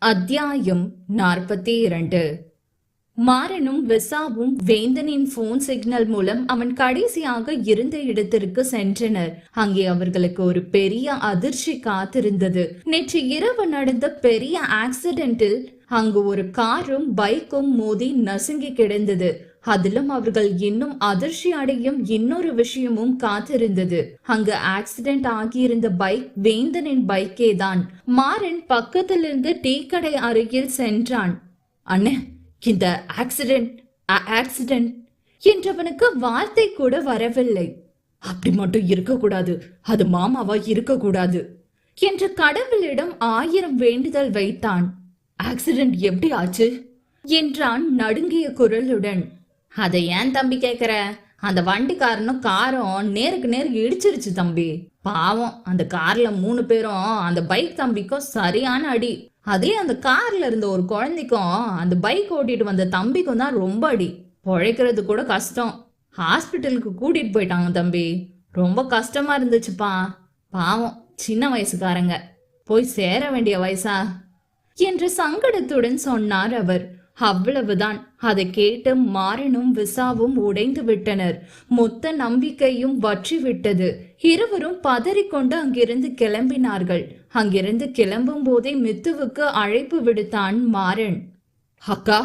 அத்தியாயம் 42. மாறனும் விசாவும் வேந்தனின் phone signal மூலம் அவன் கடைசியாக இருந்த இடத்திற்கு சென்றனர். அங்கே அவர்களுக்கு ஒரு பெரிய அதிர்ச்சி காத்திருந்தது. நேற்று இரவு நடந்த பெரிய ஆக்சிடென்டில் அங்கு ஒரு காரும் பைக்கும் மோதி நசுங்கி கிடந்தது. அதிலும் அவர்கள் இன்னும் அதிர்ச்சி அடையும் இன்னொரு விஷயமும் காத்திருந்தது. அங்கு ஆக்சிடென்ட் ஆகியிருந்த பைக் வேந்தனின் பைக்கே தான். மாறன் பக்கத்திலிருந்து டீ கடை அருகில் சென்றான். அண்ணே, இந்த ஆக்சிடென்ட் என்றவனுக்கு வார்த்தை கூட வரவில்லை. அப்படி மட்டும் இருக்கக்கூடாது, அது மாமாவா இருக்கக்கூடாது என்று கடவுளிடம் 1000 வேண்டுதல் வைத்தான். ஆக்சிடென்ட் எப்படி ஆச்சு என்றான் நடுங்கிய குரலுடன். அதை ஏன் தம்பி கேக்குற? அந்த வண்டிக்காரனும் காரும் நேருக்கு நேருக்கு இடிச்சிருச்சு தம்பி. பாவம், அந்த கார்ல 3 பேரும் அந்த பைக் தம்பிக்கும் சரியான அடி. அதே அந்த கார்ல இருந்த ஒரு குழந்தைக்கும் அந்த பைக் ஓட்டிட்டு வந்த தம்பிக்கும் தான் ரொம்ப அடி. பொழைக்கிறது கூட கஷ்டம். ஹாஸ்பிட்டலுக்கு கூட்டிட்டு போயிட்டாங்க தம்பி. ரொம்ப கஷ்டமா இருந்துச்சுப்பா. பாவம், சின்ன வயசுக்காரங்க, போய் சேர வேண்டிய வயசா என்று சங்கடத்துடன் சொன்னார் அவர். அவ்வளவுதான். அதை கேட்டு மாறனும் விசாவும் உடைந்து விட்டனர். மொத்த நம்பிக்கையும் வற்றி விட்டது. இருவரும் பதறிக்கொண்டு அங்கிருந்து கிளம்பினார்கள். அங்கிருந்து கிளம்பும் போதே மித்துவுக்கு அழைப்பு விடுத்தான் மாறன். அக்கா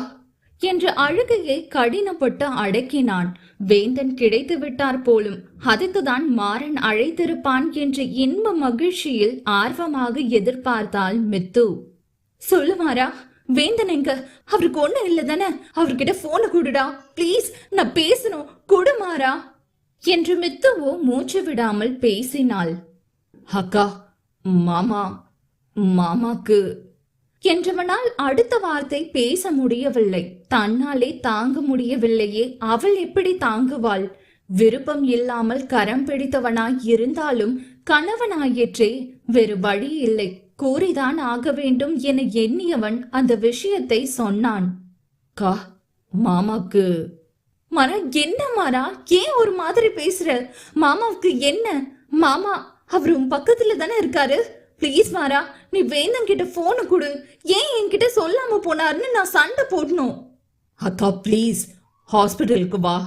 என்று அழுகையை கடினப்பட்டு அடக்கினான். வேந்தன் கிடைத்து விட்டார் போலும். அதுக்குதான் மாறன் அழைத்திருப்பான் என்ற இன்ப மகிழ்ச்சியில் ஆர்வமாக எதிர்பார்த்தாள் மித்து. சொல்லுமாரா, வேந்தன் எங்க? அவருக்கு ஒண்ணு இல்ல தானே? அவர்கிட்ட போன கொடுடா பிளீஸ், நான் பேசணும், கொடுமாரா என்று மித்துவோ மூச்சு விடாமல் பேசினாள். அக்கா, மாமாக்கு என்றவனால் அடுத்த வார்த்தை பேச முடியவில்லை. தன்னாலே தாங்க முடியவில்லையே. அவள் எப்படி தாங்குவாள்? விருப்பம் இல்லாமல் கரம் பிடித்தவனாய் இருந்தாலும் கணவனாயிற்றே, வேறு வழி இல்லை, கூறிதான் ஆக வேண்டும் என எண்ணியவன் அந்த விஷயத்தை சொன்னான். கா, மாமாக்கு மரா என்ன? மாறா, ஏன் ஒரு மாதிரி பேசுற? மாமாவுக்கு என்ன? மாமா அவர் உன் பக்கத்துல தானே இருக்காரு. பிளீஸ் மாறா, நீ வேந்தன் கிட்ட போன கொடு. ஏன் என்கிட்ட சொல்லாம போனாருன்னு நான் சண்டை போடணும். அக்கா பிளீஸ், ஹாஸ்பிட்டலுக்கு வா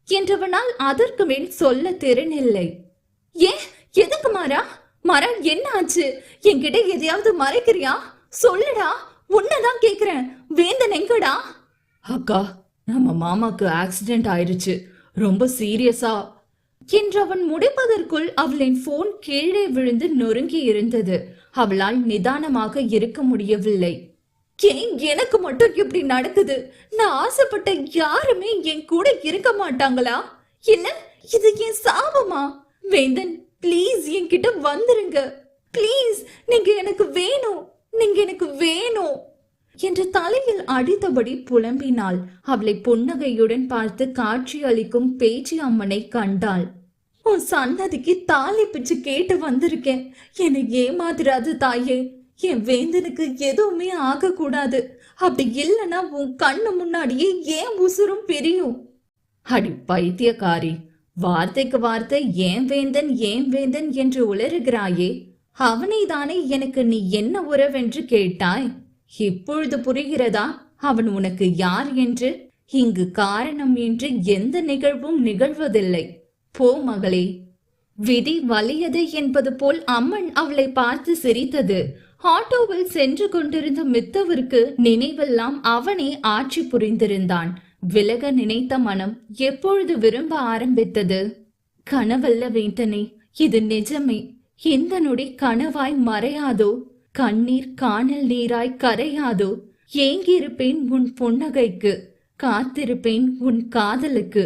என்றவனால் அதற்கு மேல் சொல்ல திறனில்லை. ஏன், எதுக்கு மாறா? மாறா, என்ன ஆச்சு? என்கிட்ட எதையாவது மறைக்கிறியா? சொல்லுடா, உன்னதான் கேக்குறேன். வேந்தன் எங்கடா? அக்கா, நம்ம மாமாக்கு ஆக்சிடென்ட் ஆயிடுச்சு, ரொம்ப சீரியஸா என்றவன் முடிப்பதற்குள் அவளின் போன் கீழே விழுந்து நொறுங்கி இருந்தது. அவளால் நிதானமாக இருக்க முடியவில்லை. ஏன் எனக்கு மட்டும் இப்படி நடக்குது? நான் ஆசைப்பட்ட யாருமே என் கூட இருக்க மாட்டாங்களா? என்ன இது என் சாபமா? வேந்தன் பிளீஸ் என்கிட்ட வந்துருங்க. பிளீஸ், நீங்க எனக்கு வேணும், நீங்க எனக்கு வேணும் என்று தலையில் அடித்தபடி புலம்பினாள். அவளை புன்னகையுடன் பார்த்து காட்சி அளிக்கும் பேச்சு அம்மனை கண்டாள். உன் சன்னதிக்கு தாலி பிச்சு கேட்டு வந்திருக்கேன். என்னை ஏமாத்திராது தாயே. என் வேந்தனுக்கு எதுவுமே ஆகக்கூடாது. அப்படி இல்லைன்னா உன் கண்ணு முன்னாடியே ஏன் உசுரும் பிரியும். அடி பைத்தியக்காரி, வார்த்தைக்கு வார்த்தை ஏன் வேந்தன் ஏன் வேந்தன் என்று உளறுகிறாயே. அவனை தானே எனக்கு நீ என்ன உறவென்று கேட்டாய். இப்பொழுது புரிகிறதா அவன் உனக்கு யார் என்று? இங்கு காரணம் என்று எந்த நிகழ்வும் நிகழ்வதில்லை. போ மகளே. விதி வலியது என்பது போல் அம்மன் அவளை பார்த்து சிரித்தது. ஆட்டோவில் சென்று கொண்டிருந்த மித்தவிற்கு நினைவெல்லாம் அவனே ஆட்சி புரிந்திருந்தான். விலக நினைத்த மனம் எப்பொழுது விரும்ப ஆரம்பித்தது? கனவல்ல வேந்தனே, இது நிஜமே. இந்த நொடி கனவாய் மறையாதோ? கண்ணீர் காணல் நீராய் கரையாதோ? ஏங்கியிருப்பேன் உன் புன்னகைக்கு, காத்திருப்பேன் உன் காதலுக்கு.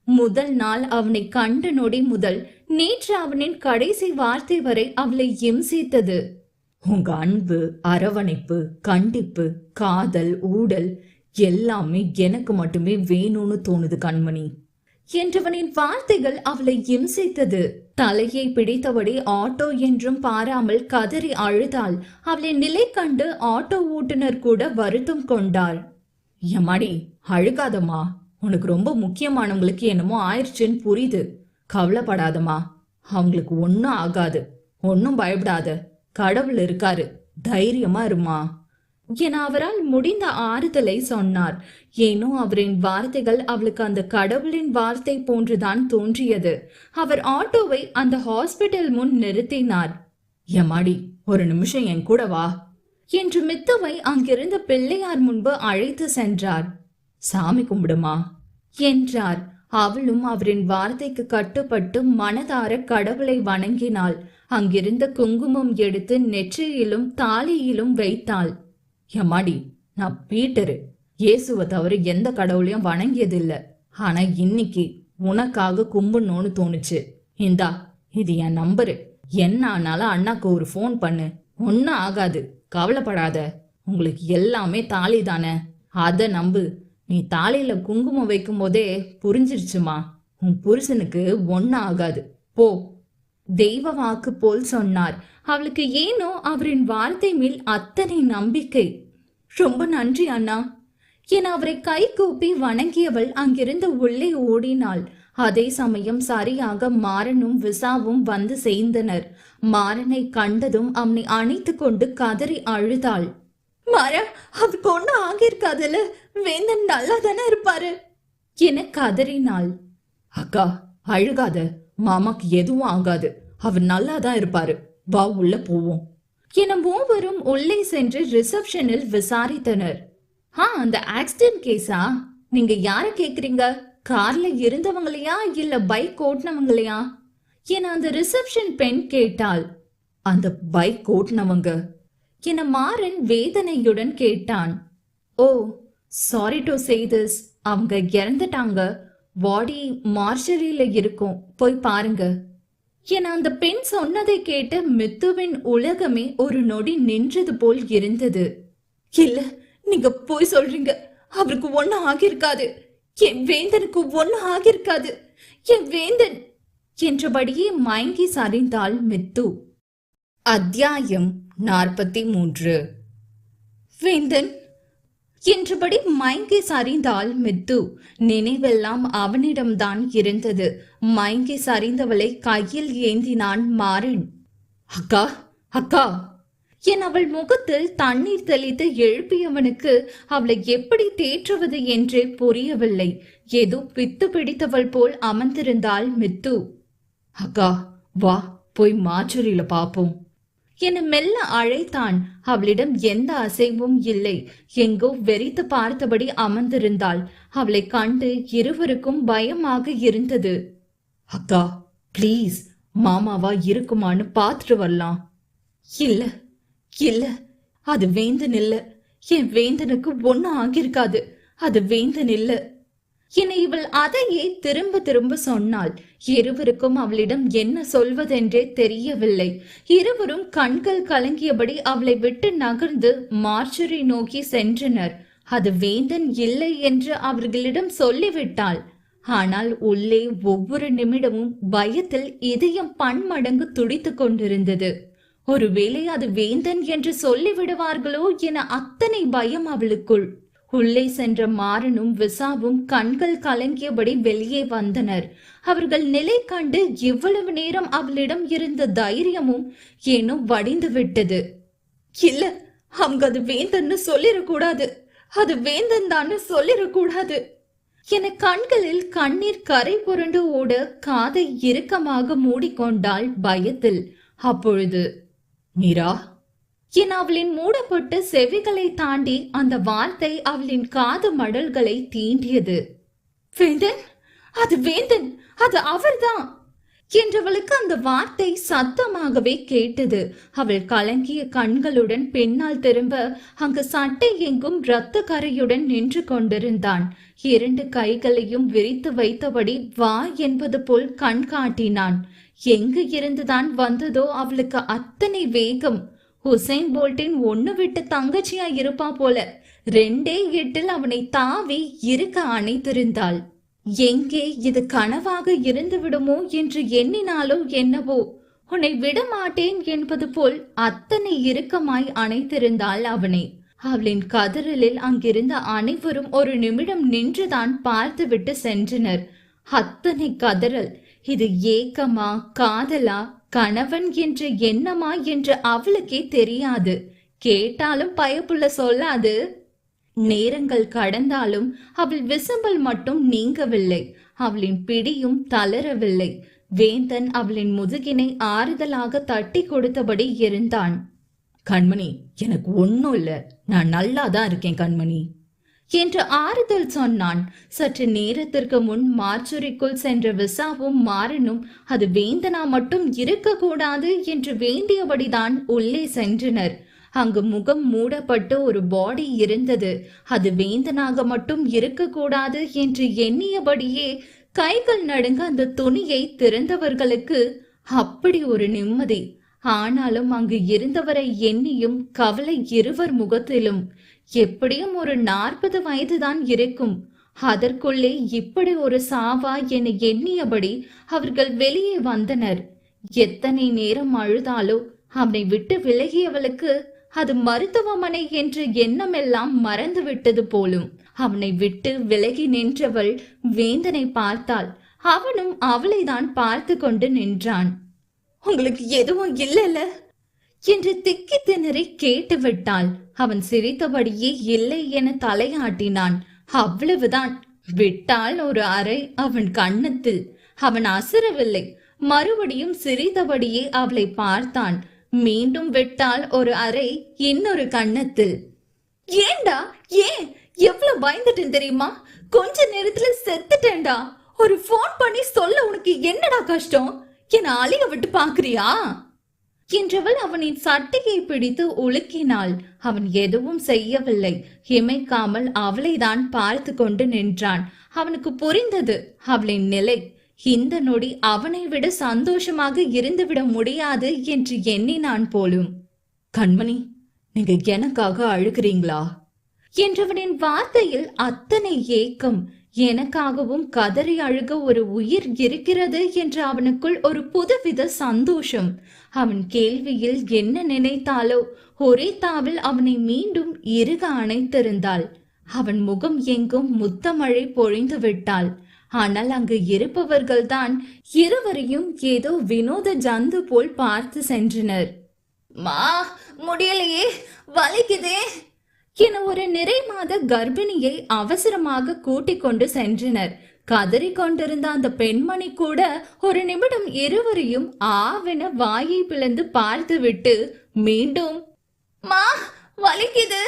முதல் நாள் அவனை கண்ட நொடி முதல் நேற்று அவனின் கடைசி வார்த்தை வரை அவளை இம்சித்தது. உங்க அன்பு, அரவணைப்பு, கண்டிப்பு, காதல், ஊடல் எல்லாமே எனக்கு மட்டுமே வேணும்னு தோணுது கண்மணி என்றவனின் வார்த்தைகள் அவளை இம்சித்தது. தலையை பிடித்தபடி ஆட்டோ என்றும் பாராமல் கதறி அழுதாள். அவளின் நிலை கண்டு ஆட்டோ ஓட்டுநர் கூட வருத்தம் கொண்டார். எம்மாடி, அழுகாதம்மா. உனக்கு ரொம்ப முக்கியமானவங்களுக்கு என்னமோ ஆயிடுச்சுன்னு புரியுது. கவலைப்படாதம்மா, அவங்களுக்கு ஒன்னும் ஆகாது. ஒன்னும் பயப்படாத, கடவுள் இருக்காரு, தைரியமா இருமா என அவரால் முடிந்த ஆறுதலை சொன்னார். ஏனோ அவரின் வார்த்தைகள் அவளுக்கு அந்த கடவுளின் வார்த்தை போன்றுதான் தோன்றியது. அவர் ஆட்டோவை அந்த ஹாஸ்பிட்டல் முன் நிறுத்தினார். எம்மாடி, ஒரு நிமிஷம் என் கூட வா என்று மித்துவை அங்கிருந்த பிள்ளையார் முன்பு அழைத்து சென்றார். சாமி கும்பிடுமா என்றார். அவளும் அவரின் வார்த்தைக்கு கட்டுப்பட்டு மனதார கடவுளை வணங்கினாள். அங்கிருந்த குங்குமம் எடுத்து நெற்றியிலும் தாலியிலும் வைத்தாள். எம்மாடி, நான் பீட்டரு, இயேசுவை தவிர எந்த கடவுளையும் வணங்கியதில்லை. ஆனா இன்னைக்கு உனக்காக கும்பிடணும்னு தோணுச்சு. இந்தா, இது என் நம்பரு. என்ன ஆனாலும் அண்ணாக்கு ஒரு ஃபோன் பண்ணு. ஒன்னும் ஆகாது, கவலைப்படாத. உங்களுக்கு எல்லாமே தாலி தானே, அத நம்பு. நீ தாலியில குங்குமம் வைக்கும் போதே புரிஞ்சிருச்சுமா, உன் புருஷனுக்கு ஒன்னும் ஆகாது, போ. தெய்வ வாக்கு போல் சொன்னார். அவளுக்கு ஏனோ அவரின் வார்த்தை மேல் அத்தனை நம்பிக்கை. ரொம்ப நன்றி அண்ணா என அவரை கை கூப்பி வணங்கியவள் அங்கிருந்து உள்ளே ஓடினாள். அதே சமயம் சரியாக மாறனும் விசாவும் வந்து சேர்ந்தனர். மாறனை கண்டதும் அவனை அணைத்து கொண்டு கதறி அழுதாள். மாறா, அவருக்கு ஒன்னும் ஆகியிருக்காதுல, வேந்தன் நல்லா தானே இருப்பாரு என கதறினாள். அக்கா அழுகாத, மாமாக்கு எதுவும் ஆகாது, அவர் நல்லாதான் இருப்பாரு, வா உள்ள போவோம் என மூவரும் உள்ளே சென்று ரிசப்ஷனில் விசாரித்தனர். அந்த ஆக்சிடென்ட் கேஸா? நீங்க யார கேக்குறீங்க? கார்ல இருந்தவங்களையா இல்ல பைக் ஓட்டுனவங்களையா என அந்த ரிசப்ஷன் பெண் கேட்டாள். அந்த பைக் ஓட்டுனவங்க என மாறன் வேதனையுடன் கேட்டான். ஓ, சாரி டு சே திஸ், அவங்க இறந்துட்டாங்க. பாடி மார்ச்சரியில இருக்கும், போய் பாருங்க என அந்த பெண் சொன்னதை கேட்டு மித்துவின் உலகமே ஒரு நொடி நின்றது போல் இருந்தது. இல்ல, நீங்க போய் சொல்றீங்க, அவருக்கு ஒன்னும் ஆகியிருக்காது, என் வேந்தனுக்கு ஒன்னும் ஆகியிருக்காது, என் வேந்தன் என்றபடியே மயங்கி சரிந்தாள் மித்து. அத்தியாயம் 43. வேந்தன் என்றபடி மயங்கி சரிந்தாள் மித்து. நினைவெல்லாம் அவனிடம்தான் இருந்தது. மயங்கி சரிந்தவளை கையில் ஏந்தினான் மாறன். அக்கா, அக்கா என் அவள் முகத்தில் தண்ணீர் தெளித்து எழுப்பியவனுக்கு அவளை எப்படி தேற்றுவது என்றே புரியவில்லை. ஏதோ பித்து பிடித்தவள் போல் அமர்ந்திருந்தாள் மித்து. அக்கா வா, போய் மாச்சூரியில பாப்போம் என மெல்ல அழைத்தான். அவளிடம் எந்த அசைவும் இல்லை. எங்கோ வெறித்து பார்த்தபடி அமர்ந்திருந்தாள். அவளை கண்டு இருவருக்கும் பயமாக இருந்தது. அக்கா பிளீஸ், மாமாவா இருக்குமான்னு பார்த்துட்டு வரலாம். இல்ல இல்ல, அது வேந்தன் இல்ல, என் வேந்தனுக்கு ஒன்னும் ஆகியிருக்காது, அது வேந்தன் இல்ல என இவள் அதையே திரும்ப திரும்ப சொன்னாள். இருவருக்கும் அவளிடம் என்ன சொல்வதென்றே தெரியவில்லை. இருவரும் கண்கள் கலங்கியபடி அவளை விட்டு நகர்ந்து மார்ச்சரி நோக்கி சென்றனர். அது வேந்தன் இல்லை என்று அவர்களிடம் சொல்லிவிட்டாள். ஆனால் உள்ளே ஒவ்வொரு நிமிடமும் பயத்தில் இதயம் பன்மடங்கு துடித்துக் கொண்டிருந்தது. ஒருவேளை அது வேந்தன் என்று சொல்லிவிடுவார்களோ என அத்தனை பயம் அவளுக்குள். உள்ளே சென்ற மாறனும் விசாவும் கண்கள் கலங்கியபடி வெளியே வந்தனர். அவர்கள் நிலை கண்டு இவ்வளவு நேரம் அவளிடம் இருந்த தைரியமும் ஏனோ வடிந்து விட்டது. இல்ல, அவங்க அது வேந்தன்னு சொல்லிடக்கூடாது, அது வேந்தன் தான்னு சொல்லிடக்கூடாது என கண்களில் கண்ணீர் கரை புரண்டு ஓட காதை இறுக்கமாக மூடிக்கொண்டாள் பயத்தில். அப்பொழுது மீரா என அவளின் மூடப்பட்ட செவிகளை தாண்டி அந்த வார்த்தை அவளின் காது மடல்களை தீண்டியது. வேந்தன், அது வேந்தன், அது அவர்தான் என்றவளுக்கு அந்த வார்த்தை சத்தமாகவே கேட்டது. அவள் கலங்கிய கண்களுடன் பின்னால் திரும்ப அங்கு சட்டை எங்கும் இரத்த கரையுடன் நின்று கொண்டிருந்தான். இரண்டு கைகளையும் விரித்து வைத்தபடி வா என்பது போல் கண் காட்டினான். எங்கு இருந்துதான் வந்ததோ அவளுக்கு அத்தனை வேகம். உசைன் போல்ட்டின் ஒன்னு விட்டு தங்கச்சியா இருப்பா போல 2 எட்டில் அவனை தாவி இருக்க அணைத்திருந்தாள். எங்கே இது கனவாக இருந்து விடுமோ என்று எண்ணினாலோ என்னவோ, உன்னை விட மாட்டேன் என்பது போல் அத்தனை இறுக்கமாய் அணைத்திருந்தாள் அவனை. அவளின் கதறலில் அங்கிருந்த அனைவரும் ஒரு நிமிடம் நின்றுதான் பார்த்துவிட்டு சென்றனர். அத்தனை கதறல். இது ஏக்கமா, காதலா, கணவன் என்ற எண்ணமா என்று அவளுக்கே தெரியாது. கேட்டாலும் பயப்புள்ள சொல்லாது. நேரங்கள் கடந்தாலும் அவள் விசம்பல் மட்டும் நீங்கவில்லை. அவளின் பிடியும் தளரவில்லை. வேந்தன் அவளின் முதுகினை ஆறுதலாக தட்டி கொடுத்தபடி இருந்தான். கண்மணி, எனக்கு ஒன்னும் இல்ல, நான் நல்லாதான் இருக்கேன் கண்மணி என்று ஆறுதல் சொன்னான். சற்று நேரத்திற்கு முன் மார்ச்சுரிக்குள் சென்ற விசாவும் மாறனும் அது வேந்தனா மட்டும் இருக்கக்கூடாது என்று வேண்டியபடிதான் உள்ளே சென்றனர். அங்கு முகம் மூடப்பட்டு ஒரு பாடி இருந்தது. அது வேந்தனாக மட்டும் இருக்கக்கூடாது என்று எண்ணியபடியே கைகள் நடுங்க அந்த துணியை திறந்தவர்களுக்கு அப்படி ஒரு நிம்மதி. ஆனாலும் அங்கு இருந்தவரை எண்ணியும் கவலை இருவர் முகத்திலும். எப்படியும் ஒரு 40 வயதுதான் இருக்கும். அதற்குள்ளே இப்படி ஒரு சாவா என எண்ணியபடி அவர்கள் வெளியே வந்தனர். எத்தனை நேரம் அழுதாலோ அவனை விட்டு விலகியவளுக்கு அது மருத்துவமனை என்ற எண்ணமெல்லாம் மறந்து விட்டது போலும். அவனை விட்டு விலகி நின்றவள் வேந்தனை பார்த்தாள். அவனும் அவளை தான் பார்த்து கொண்டு நின்றான். உங்களுக்கு எதுவும் இல்லைல்ல என்று திக்கி திணறி கேட்டு விட்டாள். அவன் சிரித்தபடியே இல்லை என தலையாட்டினான். அவ்வளவுதான். விட்டால் ஒரு அறை அவன் கன்னத்தில். அவன் அசரவில்லை. மறுபடியும் சிரித்தபடியே அவளை பார்த்தான். மீண்டும் விட்டால் ஒரு அறை இன்னொரு கன்னத்தில். ஏண்டா, ஏன் எவ்வளவு பயந்துட்டேன் தெரியுமா? கொஞ்ச நேரத்துல செத்துட்டேன்டா. ஒரு போன் பண்ணி சொல்ல உனக்கு என்னடா கஷ்டம்? என அழிய விட்டு பாக்குறியா என்றவள் அவனின் சட்டையை பிடித்து உலுக்கினாள். அவன் எதுவும் செய்யவில்லை. இமைக்காமல் அவளைதான் பார்த்து கொண்டு நின்றான். அவனுக்கு புரிந்தது அவளின் நிலை. இந்த நொடி அவனை விட சந்தோஷமாக இருந்துவிட முடியாது என்று எண்ணினான் போலும். கண்மணி, நீங்க எனக்காக அழுகிறீங்களா என்றவனின் வார்த்தையில் அத்தனை ஏக்கம். எனக்காகவும் கதறி அழுக ஒரு உயிர் இருக்கிறது என்று அவனுக்குள் ஒரு புதுவித சந்தோஷம். அவன் கேள்வியில் என்ன நினைத்தாலோ ஒரே தாவில் அவனை மீண்டும் இறுக அணைத்திருந்தாள். அவன் முகம் எங்கும் முத்தமழை பொழிந்து விட்டாள். ஆனால் அங்கு இருப்பவர்கள்தான் இருவரையும் ஏதோ வினோத ஜந்து போல் பார்த்து சென்றனர். மா, முடியலையே, வலிக்குதே என ஒரு நிறை மாத கர்ப்பிணியை அவசரமாக கூட்டிக் கொண்டு சென்றனர். கதறி கொண்டிருந்த அந்த பெண்மணி கூட ஒரு நிமிடம் இருவரையும் ஆவென வாயை பிளந்து பார்த்துவிட்டு மீண்டும் மா, வலிக்குது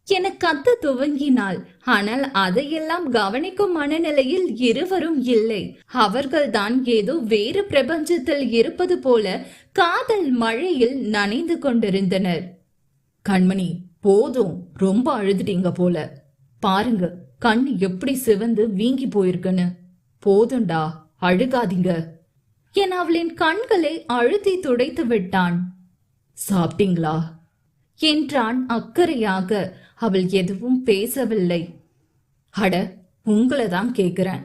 என கத்த துவங்கினாள். ஆனால் அதையெல்லாம் கவனிக்கும் மனநிலையில் இருவரும் இல்லை. அவர்கள்தான் ஏதோ வேறு பிரபஞ்சத்தில் இருப்பது போல காதல் மழையில் நனைந்து கொண்டிருந்தனர். கண்மணி, போதும், ரொம்ப அழுதுட்டீங்க போல. பாருங்க, கண் எப்படி சிவந்து வீங்கி போயிருக்குன்னு. போதும்டா, அழுகாதீங்க என அவளின் கண்களை அழுத்தி துடைத்து விட்டான். சாப்பிட்டீங்களா என்றான் அக்கறையாக. அவள் எதுவும் பேசவில்லை. அட, உங்களை தான் கேக்குறேன்.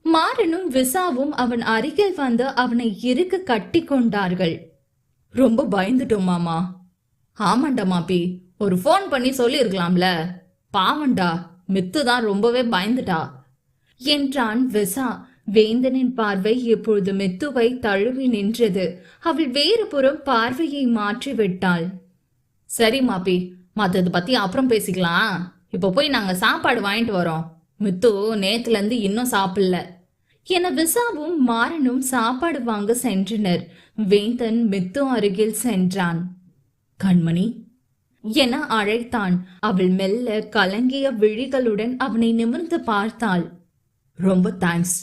மாறனும் விசாவும் அவன் அருகில் வந்து அவனை இறுக்க கட்டி கொண்டார்கள். ரொம்ப பயந்துட்டோம் மாமா. ஆமாண்டா மாப்பி, ஒரு போன் பண்ணி சொல்லி இருக்கலாம்ல. பாவண்டா, மித்துதான் ரொம்பவே பயந்துட்டா என்றான் விசா. வேந்தனின் பார்வை இப்பொழுது மித்துவை தழுவி நின்றது. அவள் வேறு புறம் பார்வையை மாற்றி விட்டாள். சரி மாப்பி, மத்தது பத்தி அப்புறம் பேசிக்கலாம். இப்ப போய் நாங்க சாப்பாடு வாங்கிட்டு வரோம். மித்து நேத்துல இருந்து இன்னும் சாப்பிடல என விசாவும் மாறனும் சாப்பாடு வாங்க சென்றனர். வேந்தன் மித்து அருகில் சென்றான். கண்மணி என அழைத்தான். அவள் மெல்ல கலங்கிய விழிகளுடன் அவனை நிமிர்ந்து பார்த்தாள். ரொம்ப தேங்க்ஸ்.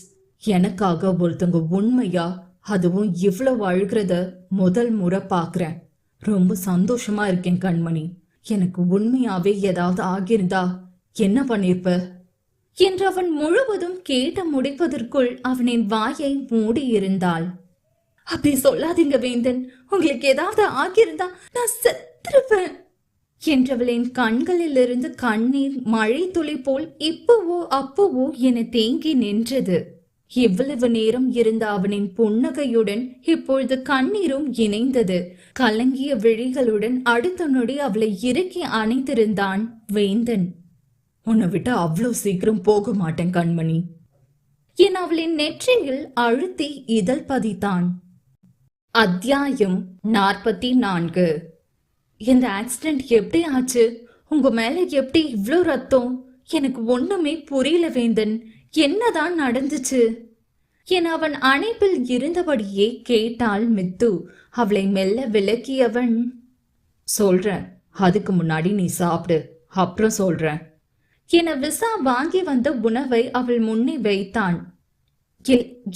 எனக்காக ஒருத்தங்க உண்மையா, அதுவும் இவ்வளவு அழுகிறத முதல் முறை பாக்குறேன். ரொம்ப சந்தோஷமா இருக்கேன் கண்மணி. எனக்கு உண்மையாவே ஏதாவது ஆகியிருந்தா என்ன பண்ணிருப்ப என்று அவன் முழுவதும் கேட்டு முடிப்பதற்குள் அவனின் வாயை மூடி இருந்தாள். அப்படி சொல்லாதீங்க வேந்தன், உங்களுக்கு ஏதாவது ஆகியிருந்தா நான் செத்துருப்பேன் என்றவளின் கண்களிலிருந்து கண்ணீர் மழை துளி போல் இப்பவோ அப்பவோ என தேங்கி நின்றது. இவ்வளவு நேரம் இருந்த அவனின் புன்னகையுடன் இப்பொழுது கண்ணீரும் இணைந்தது. கலங்கிய விழிகளுடன் அடுத்த நொடி அவளை இறுக்கி அணைத்திருந்தான் வேந்தன். உன்னை விட்டு அவ்வளவு சீக்கிரம் போக மாட்டேன் கண்மணி என அவளின் நெற்றியில் அழுத்தி இதழ் பதித்தான். அத்தியாயம் 44. இந்த ஆக்சிடென்ட் எப்படி ஆச்சு? உங்க மேல எப்படி இவ்ளோ ரத்தம்? எனக்கு ஒண்ணுமே புரியல வேந்தன். என்னதான் நடந்துச்சு என அவன் அணைப்பில் இருந்தபடியே கேட்டாள் மித்து. அவளை மெல்ல விலக்கியவன், சொல்றேன், அதுக்கு முன்னாடி நீ சாப்பிடு, அப்புறம் சொல்றேன் என விசா வாங்கி வந்த உணவை அவள் முன்னே வைத்தான்.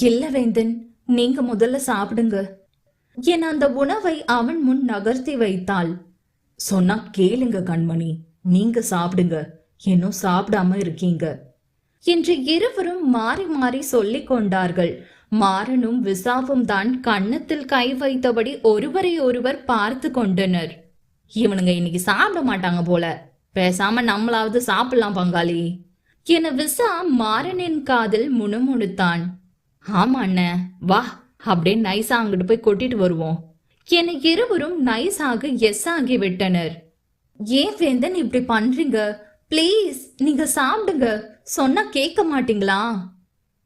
இல்ல வேந்தன், நீங்க முதல்ல சாப்பிடுங்க என அந்த உணவை அவன் முன் நகர்த்தி வைத்தாள். சொன்னா கேளுங்க கண்மணி, நீங்க சாப்பிடுங்க, இன்னும் சாப்பிடாம இருக்கீங்க என்று இருவரும் மாறி மாறி சொல்லிக் கொண்டார்கள். மாறனும் விசாவும் தான் கன்னத்தில் கை வைத்தபடி ஒருவரை ஒருவர் பார்த்து கொண்டனர். இவனுங்க இன்னைக்கு சாப்பிட மாட்டாங்க போல, பேசாம நம்மளாவது சாப்பிடலாம் பங்காளி என விசா மாறனின் காதில் முணுமுணுத்தான். ஆமா அண்ணே, வா அப்படியே நைஸா அங்கிட்டு போய் கொட்டிட்டு வருவோம் என இருவரும் நைஸாக எஸ் ஆகிவிட்டனர். ஏன் வேந்தன் இப்படி பண்றீங்க? பிளீஸ் நீங்க சாப்பிடுங்க, சொன்னா கேட்க மாட்டீங்களா?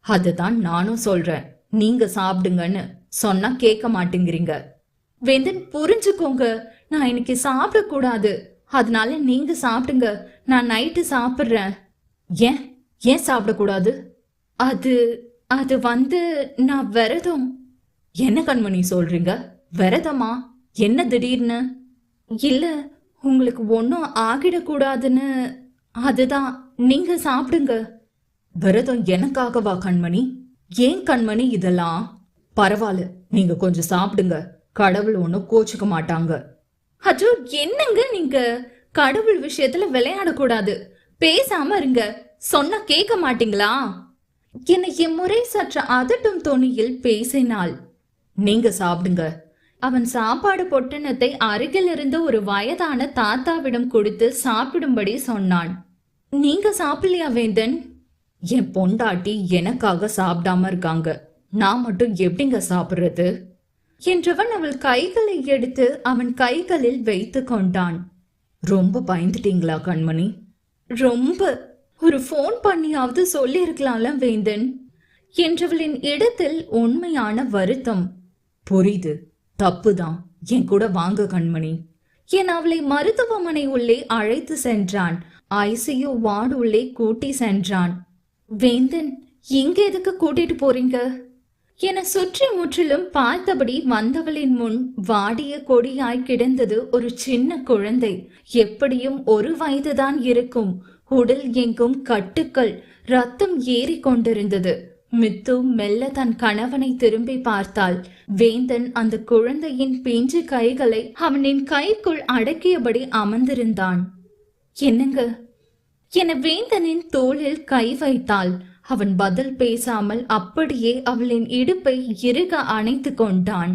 அதுதான் நானும் சொல்றேன், நீங்க சாப்பிடுங்கன்னு சொன்னா கேட்க மாட்டேங்கிறீங்க. வேந்தன் புரிஞ்சுக்கோங்க, நான் இன்னைக்கு சாப்பிடக்கூடாது, அதனால நீங்க சாப்பிடுங்க, நான் நைட்டு சாப்பிடுறேன். ஏன் ஏன் சாப்பிடக்கூடாது? அது அது வந்து நான் விரதம். என்ன கண்மணி சொல்றீங்க? விரதமா? என்ன திடீர்னு? இல்ல, உங்களுக்கு ஒன்றும் ஆகிடக்கூடாதுன்னு. அதுதான், நீங்க சாப்பிடுங்க. விரதம் எனக்காகவா கண்மணி? ஏன் கண்மணி இதெல்லாம்? பரவாயில்ல, நீங்க கொஞ்சம் சாப்பிடுங்க, கடவுள் ஒன்னும் கோச்சுக்க மாட்டாங்க. அச்சோ, என்னங்க நீங்க? கடவுள் விஷயத்துல விளையாடக்கூடாது, பேசாம இருங்க, சொன்னா கேட்க மாட்டீங்களா? என இம்முறை சற்று அதட்டும் தொனியில் பேசினாள். நீங்க சாப்பிடுங்க. அவன் சாப்பாடு பொட்டணத்தை அருகில் இருந்து ஒரு வயதான தாத்தாவிடம் கொடுத்து சாப்பிடும்படி சொன்னான். நீங்க சாப்பிடலையா வேந்தன்? என் பொண்டாட்டி எனக்காக சாப்பிடாம இருக்காங்க, நான் மட்டும் எப்படிங்க சாப்பிடுறது என்றவன் அவள் கைகளை எடுத்து அவன் கைகளில் வைத்து கொண்டான். ரொம்ப பயந்துட்டீங்களா கண்மணி? ரொம்ப. ஒரு போன் பண்ணியாவது சொல்லி இருக்கலாம்ல வேந்தன் என்றவளின் இடத்தில் உண்மையான வருத்தம். புரியுது, தப்புதான், என் கூட வாங்க கண்மணி என் அவளை மருத்துவமனை உள்ளே அழைத்து சென்றான். ஐசியு வார்டு உள்ளே கூட்டி சென்றான். வேந்தன், இங்க எதுக்கு கூட்டிட்டு போறீங்க என சுற்றி முற்றிலும் பார்த்தபடி வந்தவளின் முன் வாடிய கொடியாய் கிடந்தது ஒரு சின்ன குழந்தை. எப்படியும் 1 வயதுதான் இருக்கும். உடல் எங்கும் கட்டுக்கள், ரத்தம் ஏறி கொண்டிருந்தது. மித்து மெல்ல தன் கணவனை திரும்பி பார்த்தாள். வேந்தன் அந்த குழந்தையின் பிஞ்சு கைகளை அவனின் கைக்குள் அடக்கியபடி அமர்ந்திருந்தான். என்னங்க என வேந்தனின் தோளில் கை வைத்தாள். அவன் பதில் பேசாமல் அப்படியே அவளின் இடுப்பை இறுக அணைத்து கொண்டான்.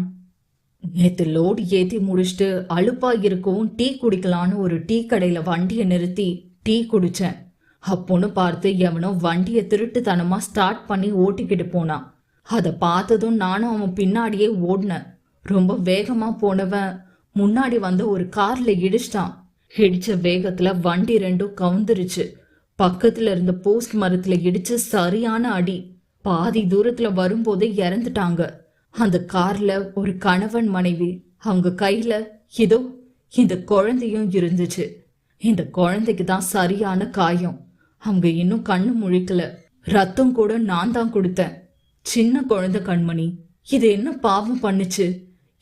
நேத்து லோடு ஏத்தி முடிச்சுட்டு அலுப்பா இருக்கும், டீ குடிக்கலான்னு ஒரு டீ கடையில வண்டியை நிறுத்தி டீ குடிச்சேன். அப்போன்னு பார்த்து எவனோ வண்டியை திருட்டுத்தனமா ஸ்டார்ட் பண்ணி ஓட்டிக்கிட்டு போனான். அதை பார்த்ததும் நானும் அவன் பின்னாடியே ஓடினேன். ரொம்ப வேகமா போனவன் முன்னாடி வந்து ஒரு கார்ல இடிச்சிட்டான். இடிச்ச வேகத்துல வண்டி 2ம் கவுந்துருச்சு. பக்கத்துல இருந்த போஸ்ட் மரத்துல இடிச்சு சரியான அடி. பாதி தூரத்துல வரும்போதே இறந்துட்டாங்க. அந்த கார்ல ஒரு கணவன் மனைவி, அவங்க கையில இதோ இந்த குழந்தையும் இருந்துச்சு. இந்த குழந்தைக்கு தான் சரியான காயம். அவங்க இன்னும் கண்ணு முழிக்கல. ரத்தம் கூட நான் தான் கொடுத்தேன். சின்ன குழந்தை கண்மணி, இது என்ன பாவம் பண்ணுச்சு?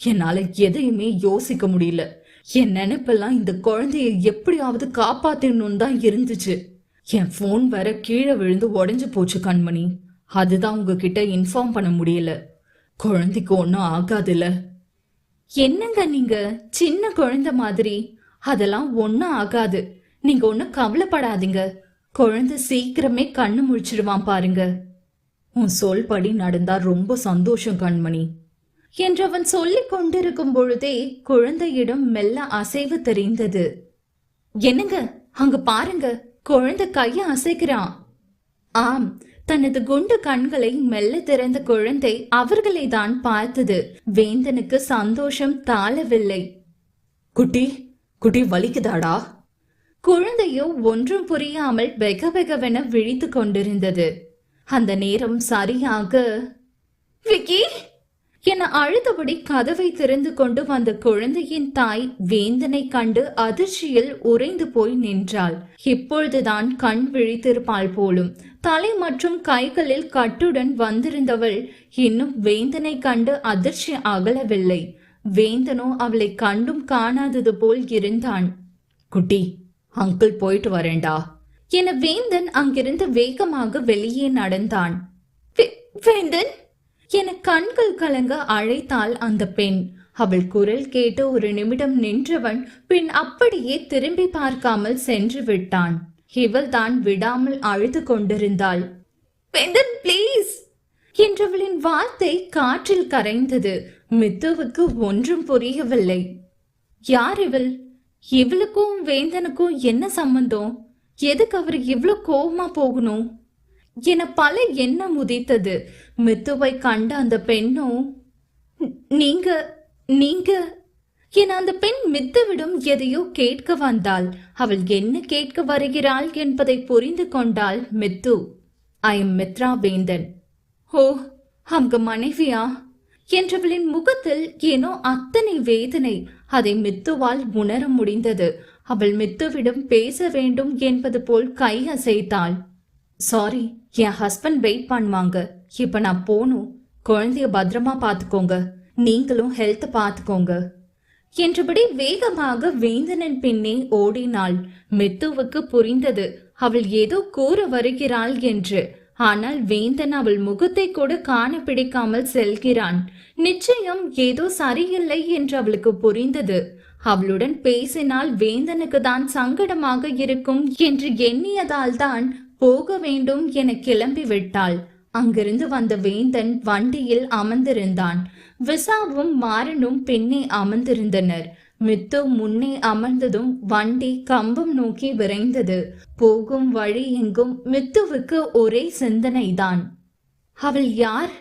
என்னால எதையுமே யோசிக்க முடியல. என் நினைப்பெல்லாம் இந்த குழந்தைய எப்படியாவது காப்பாத்தணும்னு தான் இருந்துச்சு. என் போன் வேற கீழே விழுந்து உடைஞ்சு போச்சு கண்மணி. அதுதான் உங்ககிட்ட இன்ஃபார்ம் பண்ண முடியல. குழந்தைக்கு ஒன்னும் ஆகாதுல்ல? என்னங்க நீங்க சின்ன குழந்தை மாதிரி? அதெல்லாம் ஒன்னும் ஆகாது, நீங்க ஒன்னும் கவலைப்படாதீங்க. குழந்தை சீக்கிரமே கண்ணு முழிச்சிடுவான் பாருங்க. உன் சொல் படி நடந்தா ரொம்ப சந்தோஷம் கண்மணி என்றவன் சொல்லிக் கொண்டிருக்கும் பொழுதே குழந்தையிடம் மெல்ல அசைவு தெரிந்தது. என்னங்க அங்க பாருங்க, குழந்தை கைய அசைக்கிறான். ஆம், தனது குண்டு கண்களை மெல்ல திறந்த குழந்தை அவர்களை தான் பார்த்தது. வேந்தனுக்கு சந்தோஷம் தாளவில்லை. குட்டி குட்டி வலிக்குதாடா? குழந்தையோ ஒன்றும் புரியாமல் வெக வெகவென விழித்து கொண்டிருந்தது. அந்த நேரம் சரியாக விக்கி என அழுதபடி கதவை திறந்து கொண்டு வந்த குழந்தையின் தாய் வேந்தனை கண்டு அதிர்ச்சியில் உறைந்து போய் நின்றாள். இப்பொழுதுதான் கண் விழித்திருப்பாள் போலும். தலை மற்றும் கைகளில் கட்டுடன் வந்திருந்தவள் இன்னும் வேந்தனை கண்டு அதிர்ச்சி அகலவில்லை. வேந்தனோ அவளை கண்டும் காணாதது போல் இருந்தான். குட்டி, அங்கிள் போயிட்டு வரேன்டா என வேந்தன் அங்கிருந்து வேகமாக வெளியே நடந்தான். வேந்தன் என கண்கள் கலங்க அழைத்தாள் அந்த பெண். அவள் குரல் கேட்டு ஒரு நிமிடம் நின்றவன் பின் அப்படியே திரும்பி பார்க்காமல் சென்று விட்டான். இவள் தான் விடாமல் அழுது கொண்டிருந்தாள். வேந்தன் ப்ளீஸ் என்றவளின் வார்த்தை காற்றில் கரைந்தது. மித்துவுக்கு ஒன்றும் புரியவில்லை. யார் இவள்? இவளுக்கும் வேந்தனுக்கும் என்ன சம்பந்தம்? எதுக்கு அவர் இவ்வளவு கோவமா போகணும் என பல எண்ணம் உதித்தது. மித்துவை கண்ட அந்த பெண்ணும் நீங்க நீங்க என அந்த பெண் மித்துவிடம் எதையோ கேட்க வந்தாள். அவள் என்ன கேட்க வருகிறாள் என்பதை புரிந்து கொண்டாள் மித்து. ஐ எம் மித்ரா வேந்தன். ஓ, அவங்க மனைவியா என்றவளின் முகத்தில் ஏனோ அத்தனை வேதனை. அதை மித்துவால் உணர முடிந்தது. அவள் மித்துவிடம் பேச வேண்டும் என்பது போல் கை அசைத்தாள். சாரி, என் ஹஸ்பண்ட் வெயிட் பண்ணுவாங்க. இப்ப நான் போகணும். குழந்தைய பத்திரமா பாத்துக்கோங்க. நீங்களும் ஹெல்த் பாத்துக்கோங்க என்றபடி வேகமாக வேந்தனின் பின்னே ஓடினாள். மித்துவுக்கு புரிந்தது அவள் ஏதோ கூற வருகிறாள் என்று. ஆனால் வேந்தன் அவள் முகத்தை கூட காண பிடிக்காமல் செல்கிறான். நிச்சயம் ஏதோ சரியில்லை என்று அவளுக்கு புரிந்தது. அவளுடன் பேசினால் வேந்தனுக்கு தான் சங்கடமாக இருக்கும் என்று எண்ணியதால் தான் போக வேண்டும் என கிளம்பி விட்டாள். அங்கிருந்து வந்த வேந்தன் வண்டியில் அமர்ந்திருந்தான். விசாவும் மாறனும் பின்னே அமர்ந்திருந்தனர். மித்து முன்னே அமர்ந்ததும் வண்டி கம்பம் நோக்கி விரைந்தது. போகும் வழி எங்கும் மித்துவுக்கு ஒரே சிந்தனைதான். அவள் யார்?